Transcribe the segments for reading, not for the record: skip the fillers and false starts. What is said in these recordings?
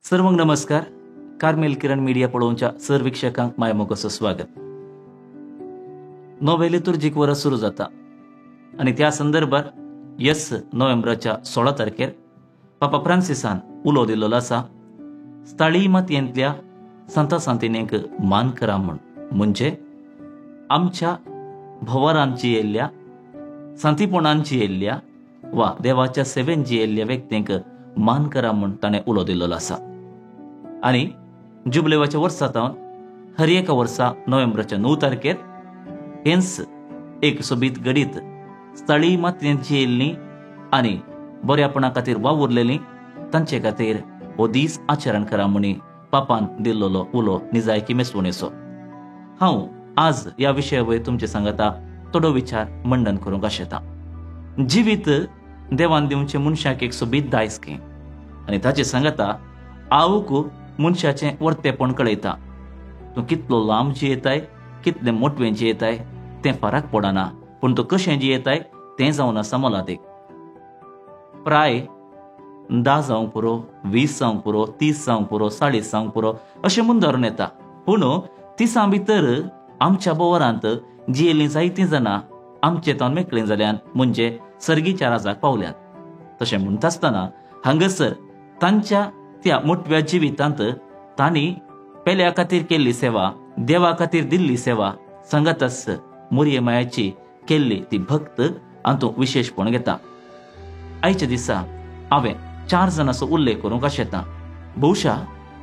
सर्वांक नमस्कार. कार्मेल किरण media पळोवच्या sir विक्षकांक मायमोगसो स्वागत. नवे लितुर्जीक वर्स सुरू जाता आणि त्या संदर्भात नोव्हेंबराच्या 16 तारखेर पापा फ्रांसिसान उलो दिल्लो आसा. स्थळी मातयेंतल्या संत सांतिनेक मान करा म्हणजे आमच्या भवारान जियेल्ल्या सांतीपणान जियेल्ल्या वा देवाच्या सेवेन जियेल्ल्या व्यक्तींक मान करा म्हूण ताणें उलो दिल्लो आसा. आणि जुबलेवाच्या वर्सांतावन हर एका वर्सा नोव्हेंबराच्या 9 तारखेर हेंच एक सोबीत घडीत स्थळी मातयेंत जियेल्लीं आणि बऱ्यापणा खातीर वावुरलेलीं तांचे खातीर हो दीस आचरण करा म्हणी पापान दिल्लो उलो निजायकी मेसवणेचो. हांव आज ह्या विशया वयर तुमचे सांगता थोडो विचार मंडन करूंक आशेता. जिवीत देवान दिवचे मनशाक एक सोबीत दायज आणि ताचे सांगता आवूक मनशाचें वर्तेपण कळयता. तूं कितलो लांब जियेताय, कितलें मोटवें जियेताय तें फरक पडना, पूण तूं कशें जियेताय तें जावन आसा मोलादीक. प्राय 10 जावंक पुरो, 20 जावंक पुरो, 30 जावंक पुरो, 40 जावंक पुरो अशें म्हूण धरून येता. पूण तिसां भितर आमच्या बोवारांत जियेलीं जायतीं जाणां आमचे तावन मेकळीं जाल्यान म्हणजे सर्गीच्या राजाक पावल्यात. तशें म्हणटा आसतना हांगासर तांच्या त्या मोटव्या जिवितांत तांणी पेल्या खातीर केल्ली सेवा, देवा खातीर दिल्ली सेवा, सांगताच मोरये मायाची केल्ली ती भक्त हातूंत विशेषपण घेता. आयच्या दिसा हांवें 4 जाणांचो उल्लेख करूंक आशेता. भोवशा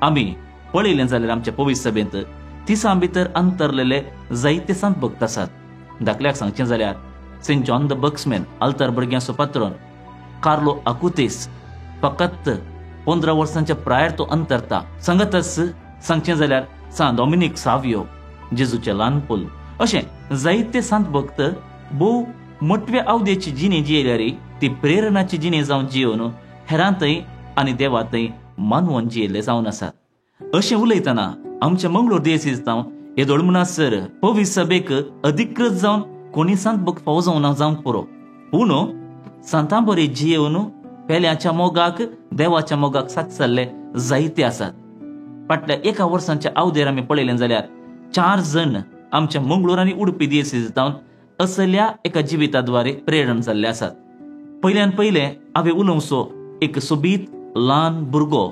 आमी पळयलें जाल्यार आमच्या पवित्र सभेंत तिसां भितर अंतरलेले जायते संत भक्त आसात. दाखल्याक सांगचें जाल्यार सेंट जॉन द बक्समॅन आल्तार भुरग्यांचो पात्रोन, कार्लो आकुतेस फकत 15 वर्सांच्या प्रायर तो अंतरता. सांगताच सांगचें जाल्यार सांत डॉमिनिक सावियो, जेजूचे ल्हान पूल अशें जायते संत भक्त भोव मोटव्या अवधेची जिणी जियेल्यारी ती प्रेरणाची जिणी जावन जियोन हेरांतय आनी देवातय मानवून जियेल्ले जावन आसात. अशें उलयतना आमच्या मंगळूर दियेसीसांत येदोळमनासर पवित्र सभेक अधिकृत जावन कोणी संत भक्त फावो जावंक पुरो, पूण संतां बरी जियेवन पेल्याच्या मोगाक देवाच्या मोगाक साथ जाल्ले जायते आसात. फाटल्या 1 वर्सांच्या अवधेर आमी पळयलें जाल्यार 4 जण आमच्या मंगळूर आनी उडपी दियेसीसांत असल्या एका जिविताद्वारे प्रेरण जाल्ले आसात. पयल्यान पयलें हांवें उलोवचो एक सोबीत ल्हान भुरगो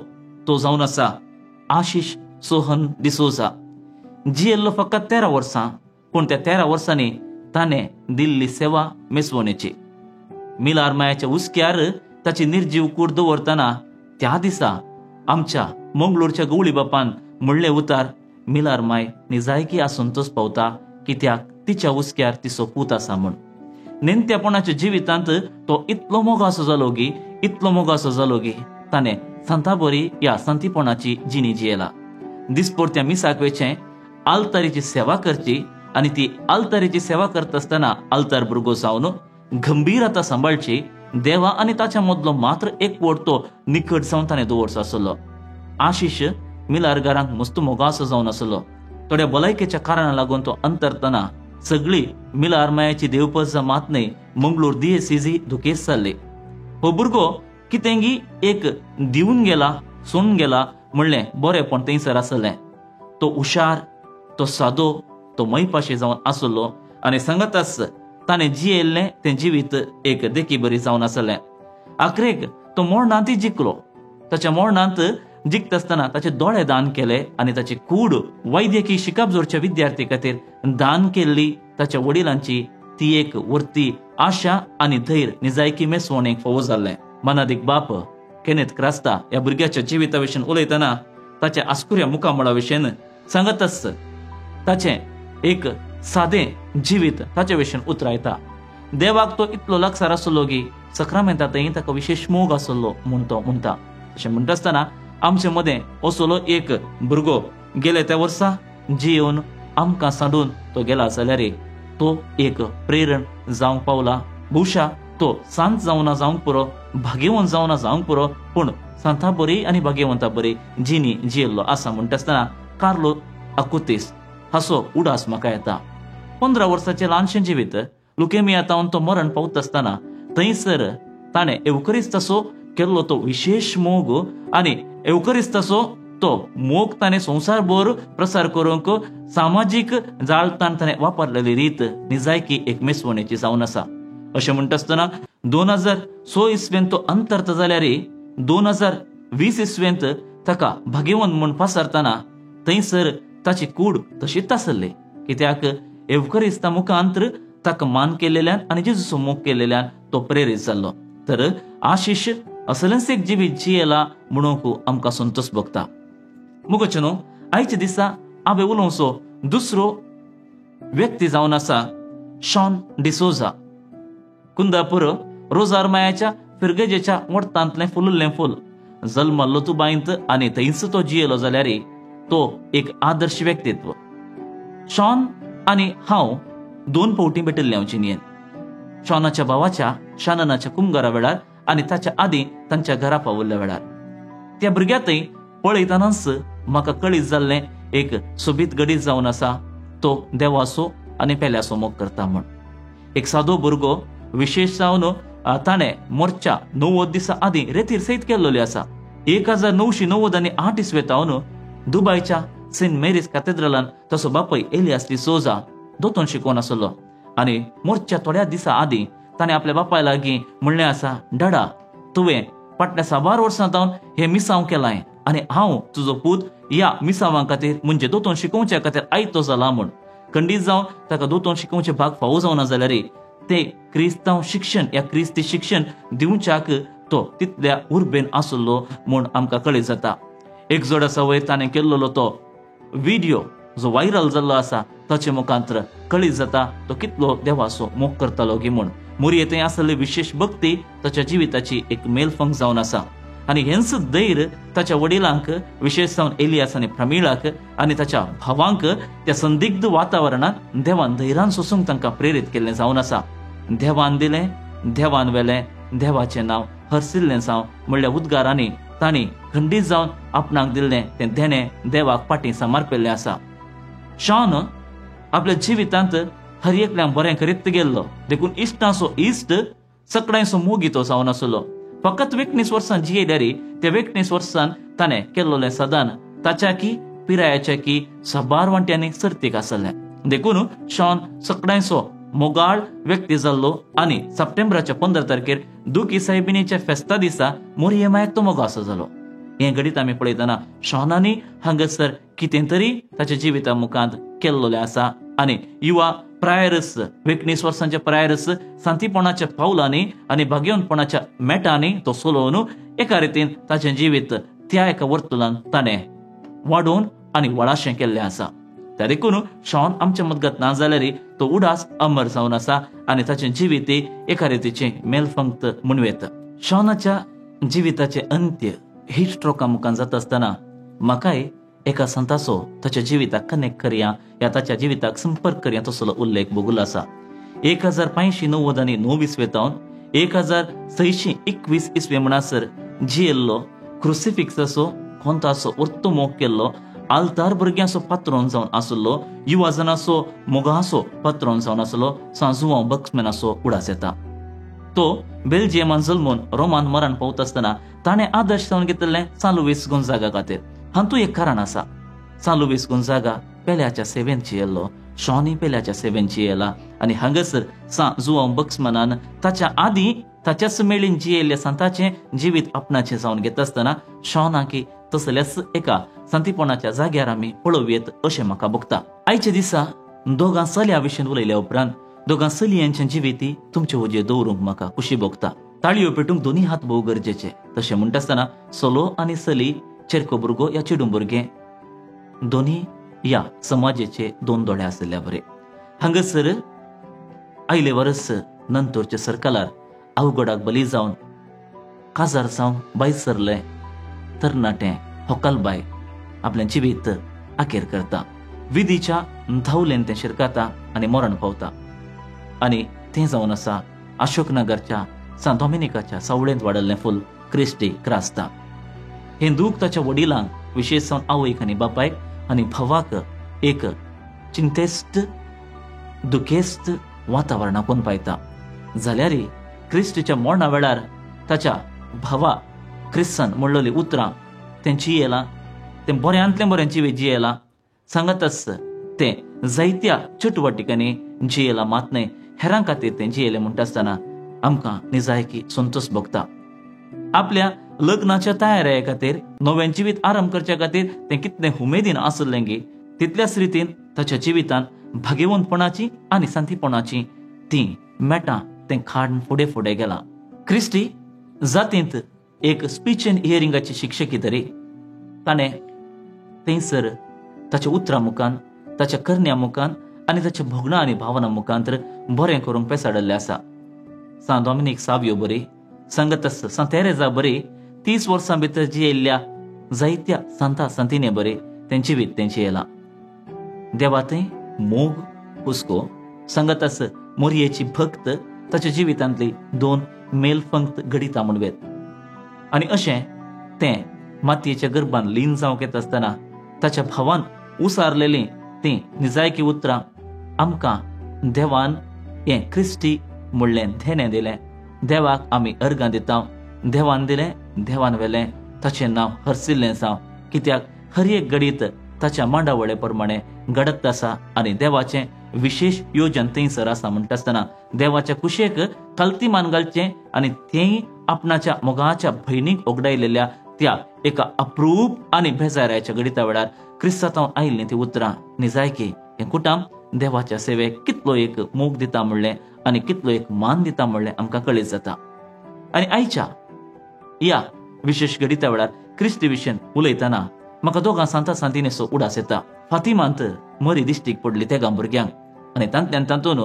तो जावन आसा आशिश सोहन डिसोजा. जियेल्लो फकत 13 वर्सां, पूण त्या 13 वर्सांनी ताणें दिल्ली सेवा मेसवणेची. मिलार मायाच्या उस्क्यार ताची निर्जीव कूड दवरतना त्या दिसा आमच्या मंगळूरच्या गवळी बापान म्हणले उतार मिलार माय निजायकी आसंतोष पावता, कित्याक तिच्या उस्क्यार तिचो पूत आसा म्हूण. नेमतेपणाच्या जिवितांत तो इतलो मोगासो जालो गी ताणें संतां बरी ह्या संतीपणाची जिणी जियेला. दिसपरत्या मिसाक वेचें आल्तारीची सेवा करची आणि ती आल्तारीची सेवा करता आसतना आल्तार भुरगो जावन गंभीरता सांबाळची. देवा आणि ताच्या मदलो मात्र एक वट तो निकट जावन ताणें दवरचो आसलो. आशिश मिलार घरांक मस्त मोगासो जावन आसलो. थोड्या भलायकेच्या कारणां लागून तो अंतरतना सगळी मिलार मायाची देवपज मातन्हय मंगळूर दियेसीजी दुखेस जाल्ली. हो भुरगो कितेंगी एक दिवन गेला, सोडून गेला म्हणलें बरेंपण थंयसर आसलें. तो हुशार, तो सादो, तो मैपाशी जावन आसलो आनी सांगताच ताणें जियेल्लें तें जिवीत एक देखी बरी जावन आसलें. आखरेक तो मरणांत जिखलो. ताच्या मरणांत जिखता आसतना ताचे दोळे दान केले आनी ताची कूड वैद्यकीय शिकप जोडच्या विद्यार्थी खातीर दान केल्ली. ताच्या वडिलांची ती एक वर्ती आशा आनी धैर्य निजायकी मेसवणेक फावो जाल्लें. मनादीक बाप केनेथ क्रास्ता ह्या भुरग्याच्या जिविता विशीं उलयतना ताच्या आस्कुऱ्या मुखामळा विशीं सांगताच ताचें एक सादें जिवीत ताचे विशीं उतरायता. देवाक तो इतलो लागसार आसलो की सक्रामेंतांतय ताका विशेष मोग आसलो म्हूण तो म्हणटा. अशें म्हणटा आसतना आमचे मदें असलो एक भुरगो गेले त्या वर्सा जियोन आमकां सांडून तो गेला जाल्यार तो एक प्रेरण जावंक पावला. भुशा तो सांत जावंक पुरो, भाग्यवंत जावंक पुरो, पूण सांता बरी आनी भाग्यवंता बरी जिणी जियेल्लो आसा म्हणटा आसतना कार्लो आकुतेस हाचो उडास म्हाका येता. 15 वर्साचें ल्हानशें जिवीत लुकेमिया तावन तो मरण पावता आसतना थंयसर ताणें एवकरिस्ताचो केल्लो तो विशेष मोग आनी एवकरिस्ताचो तो मोग ताणें संवसारभर प्रसार करूंक सामाजीक जाळताण ताणें वापरलेली रीत निजायकी एक मेसवणेची जावन आसा. अशें म्हणटा आसतना 2006 इस्वेंत तो अंतर्थ जाल्यार 2020 इस्वेंत ताका भाग्यवंत म्हूण पासरतना थंयसर ताची कूड तशीच आसली. कित्याक एवकरिस्ता मुखांतर ताका मान केलेल्यान आनी जेजूचो मोग केलेल्यान तो प्रेरीत जाल्लो. तर आशिश असलेंच एक जिवीत जियेला म्हणूंक आमकां संतोष भोगता. मुगोचे न्हू, आयच्या दिसा हांवें उलोवचो दुसरो व्यक्ती जावन आसा शॉन डिसोजा. कुंदापूर रोजारमायाच्या फिरगेजेच्या वडतांतलें फुलल्लें फूल जल्मल्लो तुबायंत आनी थंयच तो जियेलो जाल्यार तो एक आदर्श व्यक्तित्व. शॉन आनी हांव 2 फावटी भेटिल्ले हांवचिनयेन. शॉनाच्या भावाच्या शाननाच्या कुमगारा वेळार आनी ताच्या आदीं तांच्या घरा पावल्ल्या वेळार. त्या भुरग्यातय पळयतानाच म्हाका कळीत जाल्लें एक सोबीत गडीत जावन आसा तो देवाचो आनी पेल्याचो मोग करता म्हूण. एक सादो भुरगो विशेश जावन ताणें मोर्चा 90 दिसा आदीं रेतीर सैत केल्लोली आसा. 1998 इस्वेतावन दुबयच्या सेंट मेरीज कॅथेड्रलान तसो बापय एलियास डिसोजा दोतोन शिकोवन आसलो. आनी मोर्चा थोड्या दिसा आदीं ताणें आपल्या बापाय लागीं म्हणलें आसा, डाडा तुवें फाटल्या 6 वर्सां जावन हें मिसांव केलां आनी हांव तुजो पूत ह्या मिसांवा खातीर म्हणजे दोतोन शिकोवच्या खातीर आयतो जाला म्हूण. खंडीत जावन ताका दोतोन शिकोवचे भाग फावो जावना जाल्यार ते क्रिस्तांव शिक्षण या क्रिस्ती शिक्षण दिवच्याक तो तितल्या उर्बेन आसलो म्हूण आमकां कळीत जाता. एक जोड आसा वयर ताणें केल्लो तो व्हिडिओ जो व्हायरल जाल्लो आसा ताचे मुखांतर कळीत जाता तो कितलो देवाचो मोग करतालो गी म्हूण. मोरयेंत आसलेली विशेष भक्ती ताच्या जिविताची एक मेलफंग जावन आसा. आनी हेंच धैर्य ताच्या वडिलांक विशेश जावन एलियास आनी प्रमिळाक आनी ताच्या भावांक त्या संदिग्ध वातावरणात देवान धैर्यान सोसूंक तांकां प्रेरीत केल्लें जावन आसा. देवान दिलें, देवान वेलें, देवाचें नांव हरसिल्लें जावं म्हणल्या उद्गारांनी तांणी खंडीत जावन आपणाक दिल्लें तें देणें देवाक फाटीं समर्पिल्लें आसा. शॉन आपल्या जिवितांत हर एकल्याक बरें करीत गेल्लो. देखून इश्टांचो इश्ट सगळ्यांचो मोगी तो जावन आसलो. फकत 19 वर्सां जियेल्यार त्या 19 वर्सान ताणें केल्लोलें सदान ताच्या की पिरायाच्या की साबार वांट्यांनी सर्तीक आसलें. देखून शॉन सगळ्यांचो मोगाळ व्यक्ती जाल्लो आनी सप्टेंबराच्या 15 तारखेर दुखी साहेबिनीच्या फेस्ता दिसा मोरयेमायक तो मोगासो जालो. हें घडीत आमी पळयतना शॉनानी हांगासर कितें तरी ताच्या जिविता मुखांत केल्लोलें आसा. आनी युवा प्रायरस 19 वर्सांच्या प्रायरस सांतीपणाच्या पावलांनी आनी भाग्यवंतपणाच्या मेटांनी तो सोलोवन एका रितीन ताचें जिवीत त्या एका वर्तुळान ताणें वाडोवन आनी वळाशें केल्लें आसा. त्या देखून शॉन आमच्या मजगत ना जाल्यार तो उडास अमर जावन आसा आनी ताचें जिवीत एका रितीचें मेलफंक्त म्हणवेत. शॉनाच्या जिविताचें अंत्य ही स्ट्रोका मुखान जाता आसतना म्हाकाय एका संताचो ताच्या जिविताक कनेक्ट करया या ताच्या जिविताक संपर्क करया तसलो उल्लेख भोगूल आसा. 1590 इस्वेतावन 1621 इस्वे म्हणसर जियेल्लो क्रुसिफिक्साचो खोंताचो उर्तो मोग केल्लो आल्तार भुरग्यांचो पात्रोन जावन आसलो युवाजनाचो मोगाचो पात्रोन जावन आसलो सांजुवांव बक्समॅनाचो उडास येता. तो बेल्जियमान जल्मून रोमान मरण पावता आसतना ताणें आदर्श जावन घेतिल्लें सान लुईस गोंजागा खातीर. हातूंत एक कारण आसा. सान लुईस गोंजागा पेल्याच्या सेवेन जियेल्लो, शॉनी पेल्याच्या सेवेन जियेला आनी हांगासर सांजुवांव बक्समॅनान ताच्या आदीं ताच्याच मेळीन जियेल्ल्या संताचें जिवीत आपणाचें जावन घेता आसतना शॉनाकी तसल्याच एका सांतीपणाच्या जाग्यार आमी पळोवयेत अशें म्हाका भोगता. आयच्या दिसा दोगां चलयां विशीं उलयल्या उपरांत दोगां चलयांचें जिवीती तुमचे वजेर दवरूंक म्हाका खुशी भोगता. ताळयो पेटूंक दोनी हात भोव गरजेचे. तशें म्हणटा आसतना चलो आनी चली, चेरको भुरगो या चेडूं भुरगें दोनी या समाजाचे 2 दोळे आसल्या बरे. हांगासर आयले वर्स नंतरच्या सर्कलार अवघडाक बली जावन काजार जावन बाय सरले तरणाटें होकालबाय आपलें जिवीत आखेर करता. विधीच्या धावलेन तें शिरकाता आनी मरण पावता. आनी तें जावन आसा अशोकनगरच्या सान डॉमिनिकाच्या सावळेंत वाडल्लें फूल क्रिस्टी क्रास्ता. हें दूख ताच्या वडिलांक विशेश जावन आवयक आनी बापायक आनी भावाक एक चिंतेस्त दुखेस्त वातावरणाकून पायता. जाल्यार क्रिस्टीच्या मरणा वेळार ताच्या भावा क्रिस्तान म्हणलोली उतरां तें जियेलां, तें बऱ्यांतलें बरें जिवीत जियेलां. सांगतच तें जायत्या चटवटिकांनी जियेलां, मात न्हय हेरां खातीर तें जियेलें म्हणटा आसतना आमकां निजायकी संतोश भोगता. आपल्या लग्नाच्या तयारे खातीर, नवें जिवीत आरंभ करचे खातीर तें कितलें उमेदीन आसलें गी. तितल्याच रितीन ताच्या जिवितान भाग्यवंतपणाची आनी सांतीपणाची ती मेटां तें खाड फुडें फुडें गेलां. क्रिस्टी जातींत एक स्पीच एंड हियरिंगाची शिक्षकी तरी ताणें थंयसर ताच्या उतरां मुखान, ताच्या करण्या मुखान आनी ताच्या भोगणां आनी भावनां मुखांतर बरें करूंक पेसाडलें आसा. सा डॉमिनीक सावियो बरी, सांगतस सा तेरेजा बरी, 30 वर्सां भितर जियेल्ल्या जायत्या सांता सांतिने बरी तें जिवीत तें जियेलां. देवा थंय मोग हुस्को, सांगतस मोरयेची भक्त ताच्या जिवितांतली 2 मेलफंक्त घडिता म्हणवेत. आनी अशें तें मातयेच्या गर्भान लीन जावंक येता आसतना ताच्या भावान उसारलेलीं तीं निजायकी उतरां आमकां देवान हें क्रिस्टी म्हणलें धेने दिलें. देवाक आमी अर्गां दिता. देवान दिलें, देवान वेलें, ताचें नांव हरसिल्लें जावं. कित्याक हर एक घडीत ताच्या मांडावळे प्रमाणे घडत आसा आनी देवाचें विशेष योजन थंयसर आसा म्हणटा आसतना देवाच्या कुशेक काल्तीमान घालचें आनी तेंय आपणाच्या मोगाच्या भयणीक ओगडायलेल्या त्या एका अप्रूप आनी बेजाऱ्याच्या घडिता वेळार क्रिस्तांव आयिल्लीं ती उतरां निजायकी हें कुटाम देवाच्या सेवेक कितलो एक मोग दिता म्हणलें आनी कितलो एक मान दिता म्हणलें आमकां कळीत जाता. आनी आयच्या ह्या विशेष घडिता वेळार क्रिस्ती विशयेन उलयतना म्हाका दोगां सांता सांतिनेचो उडास येता. फातिमांत मरी दिश्टीक पडली तेगा भुरग्यांक आनी तांतल्यान तातून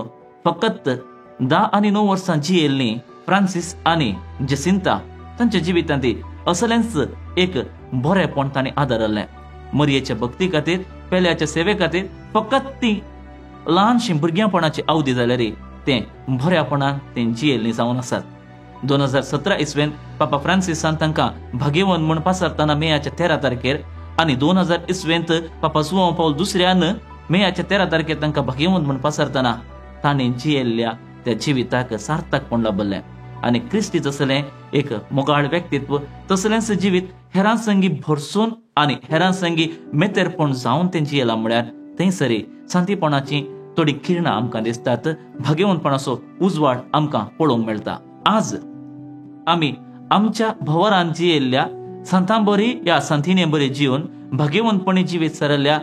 फकत 10 आनी 9 वर्सां जियेल्लीं फ्रांसीस आनी जेसिंता तांच्या जिवितांत असलेंच एक बरेंपण तांणी आदारलें. मरयेच्या भक्ती खातीर, पेल्याच्या सेवे खातीर फकत ती ल्हानशी भुरग्यापणाची अवधी जाल्यार तें बऱ्यापणान तें जियेल्लीं जावन आसात. 2017 इसवेन पापा फ्रांसिसान तांकां भाग्यवंत म्हूण पासरतना मेयाच्या 13 तारखेर आनी 2000 इसवेंत पापा जुआंव पौल दुसऱ्यान मेयाच्या 13 तारखेर तांकां भाग्यवंत म्हूण पासरतना ताणें जियेल्ल्या त्या जिविताक सार्थकपण लाभलें. आनी क्रिस्ती तसलें एक मोगाळ व्यक्तित्व, तसलेंच जिवीत हेरां संगी भरसून आनी हेरां संगी मेतेरपण जावन तें जियेलां म्हळ्यार थंयसरी सांतीपणाची थोडी किरणां आमकां दिसतात. भाग्यवंतपणाचो उजवाड आमकां पळोवंक मेळटा. आज आमी आमच्या भवरान जियेल्ल्या सांतां बरी या सांतिने बरी जिवन भाग्यवंतपणी जिवीत सरल्या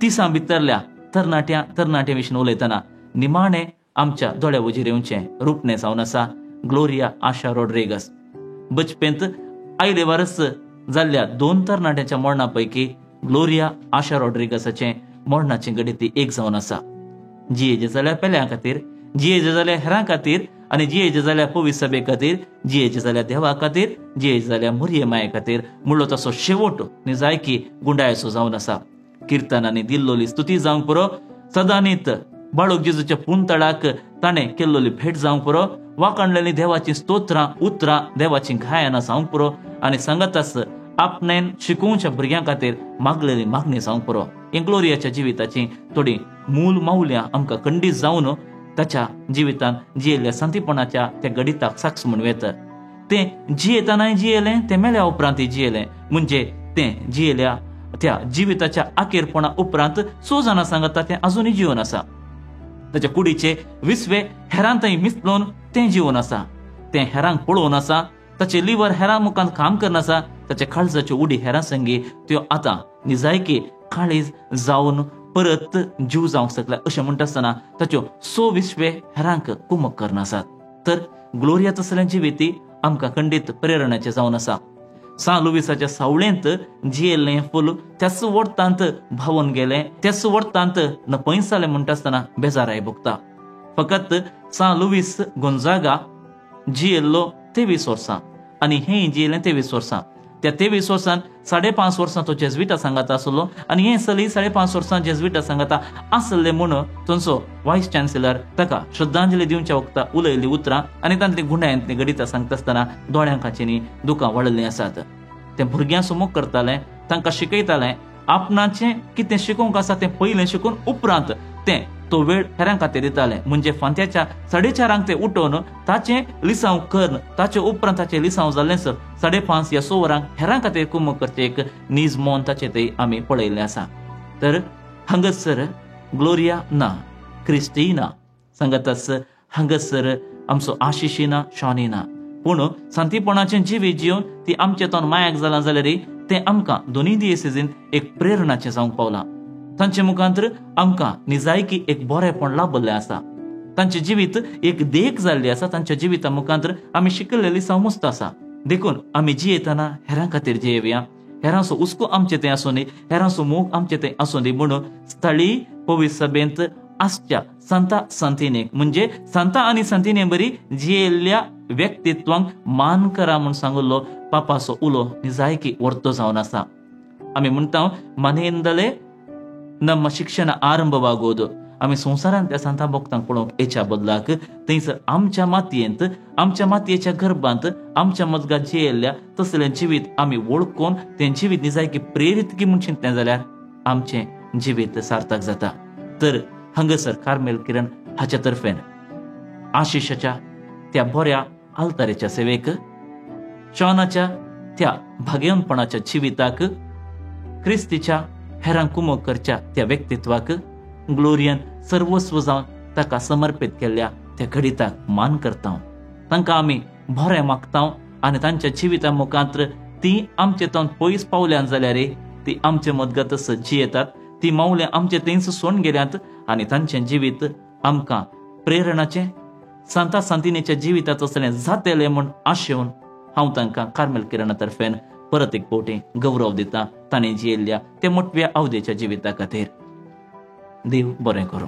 तिसां भितरल्या तरणाट्या विशीं उलयतना निमाणें आमच्या दोळ्या उजेर येवचें रूपणें जावन आसा ग्लोरिया आशा रॉड्रिगस. बचपेंत आयले वर्स जाल्ल्या 2 तरणाट्यांच्या मरणा पैकी ग्लोरिया आशा रॉड्रिगसाचें मरणाची घडी ती एक जावन आसा. जियेजे जाल्या पेल्या खातीर, जियेजे जाल्या हेरां खातीर आनी जियेजे जाल्या पवित्र सभे खातीर, जियेजे जाल्या देवा खातीर, जियेजे जाल्या मोरये माये खातीर म्हणलो तसो शेवट निजायकी गुंडायचो जावन आसा. किर्तनांनी दिल्लोली स्तुती जावंक पुरो, सदांनीत बाळूक जेजूच्या पुंतळाक ताणें केल्लोली भेट जावंक पुरो, वाकणलेली देवाची स्तोत्रां उतरां देवाची गायनां जावंक पुरो आनी सांगतास आपणेन शिकोवच्या भुरग्यां खातीर मागलेली मागणी जावंक पुरो. ग्लोरियाच्या जिविताची थोडी मूल माऊल्यां आमकां खंडीत जावन ताच्या जिवितान जियेल्ल्या सांतीपणाच्या त्या गडिताक साक्ष म्हणवेत. तें जियेतानाय जियेलें, तें मेल्या उपरांत जियेलें, म्हणजे तें जियेल्या त्या जिविताच्या आखेरपणा उपरांत 6 जाणां सांगता तें अजुनूय जिवन आसा. ताच्या कुडीचे 20 हेरां थंय मिसळून तें जिवन आसा. तें हेरांक पळोवन आसा. ताचे लिवर हेरां मुखांत काम करनासा. ताच्या काळजाच्यो उडी हेरां संगी त्यो आतां निजायकी काळीज जावन परत जीव जावंक शकल्या अशें म्हणटा आसतना ताच्यो 26 हेरांक कुमक करनासात. तर ग्लोरिया तसलें जिविती आमकां खंडीत प्रेरणाचें जावन आसा. सा लुईसाच्या सावळेंत जियेल्लें फूल त्याच वर्तांत भावून गेलें, त्याच वर्तांत न पयस जालें म्हणटा आसतना बेजाराय भोगता. फकत सा लुईस गोंजागा जियेल्लो 23 वर्सां आनी हें जियेलें 23 वर्सां. त्या 23 वर्सान 5.5 वर्सां तो जेजुईटा सांगाता आसलो आनी हें चली 5.5 वर्सां जेजुईटा सांगाता आसले म्हूण थंयचो व्हायस चान्सेलर ताका श्रद्धांजली दिवच्या वक्ता उलयल्लीं उतरां आनी तांतली गुंडायंतली गडितां सांगता आसतना दोळ्यां खाचेनी दुकां वाडलेलीं आसात. तें भुरग्यां समोर करतालें, तांकां शिकयतालें. आपणाचें कितें शिकोवंक आसा तें पयलें शिकून उपरांत तें तो वेळ हेरां खातीर दिताले. म्हणजे फांत्याच्या 4:30 ते उठोवन ताचें लिसांव करन ताचे उपरांत ताचें लिसांव जाल्लेसर 5:30 या 6 वरांक हेरां खातीर कुमक करचें एक नीज मौन ताचें थंय आमी पळयल्लें आसा. तर हांगासर ग्लोरिया ना, क्रिस्टी ना, सांगातास हांगासर आमचो आशिशी ना, शॉनी ना, पूण सांतीपणाचें जिवीत जिवन ती आमचे तोंड मायाक जालां जाल्यार तें आमकां दोनूय दियेसीन एक प्रेरणाचें जावंक पावलां. तांचे मुखांतर आमकां निजायकी एक बरेंपण लाभल्लें आसा. तांचें जिवीत एक देख जाल्ली आसा. तांच्या जिविता मुखांतर आमी शिकलेली समस्त आसा. देखून आमी जियेतना हेरां खातीर जियेवया. हेरांचो हुस्को आमचे थंय आसूं दी, हेरांचो मोग आमचे थंय आसूं दी म्हणून स्थळी पवित्र सभेंत आसच्या संता संतीनेक म्हणजे संता आनी संतीने बरी जियेल्ल्या व्यक्तित्वांक मान करा म्हूण सांगुल्लो पापाचो उलो निजायकी वर्तो जावन आसा. आमी म्हणटा मनेंदले ನಮ್ಮ ಶಿಕ್ಷಣ ಆರಂಭವಾಗುವುದು. आमी संवसारांत त्या संता भक्तांक पळोवंक हेच्या बदलाक थंयसर आमच्या मातयेंत, आमच्या मातयेच्या गर्भांत, आमच्या मजगात जियेल्ल्या तसलें जिवीत आमी वळखून तें जिवीत निजायकी प्रेरीत म्हूण चिंतलें जाल्यार आमचें जिवीत सार्थक जाता. तर हांगासर कार्मेल किरण हाच्या तर्फेन आशिशाच्या त्या बऱ्या आल्तारेच्या सेवेक, शॉनाच्या त्या भाग्यवंतपणाच्या जिविताक, क्रिस्तीच्या हेरांक कुमक करच्या त्या व्यक्तित्वाक, ग्लोरियन सर्वस्व जावन ताका समर्पित केल्ल्या त्या घडिताक मान करता. तांकां आमी बरें मागता आनी तांच्या जिविता मुखांतर ती आमचे तोंड पयस पावल्यान जाल्यार ती आमचे मजगत जियेतात. ती मावल्या आमचे थंयच सोडून गेल्यात आनी तांचें जिवीत आमकां प्रेरणाचें सांता सांतिनेच्या जिवितांत असलें जातलें म्हूण आशेवन हांव तांकां कार्मेल किरणा तर्फेन परत एक फावटी गौरव दिता ताणें जियेल्ल्या त्या मोठव्या अवधेच्या जिविता खातीर. देव बरें करूं.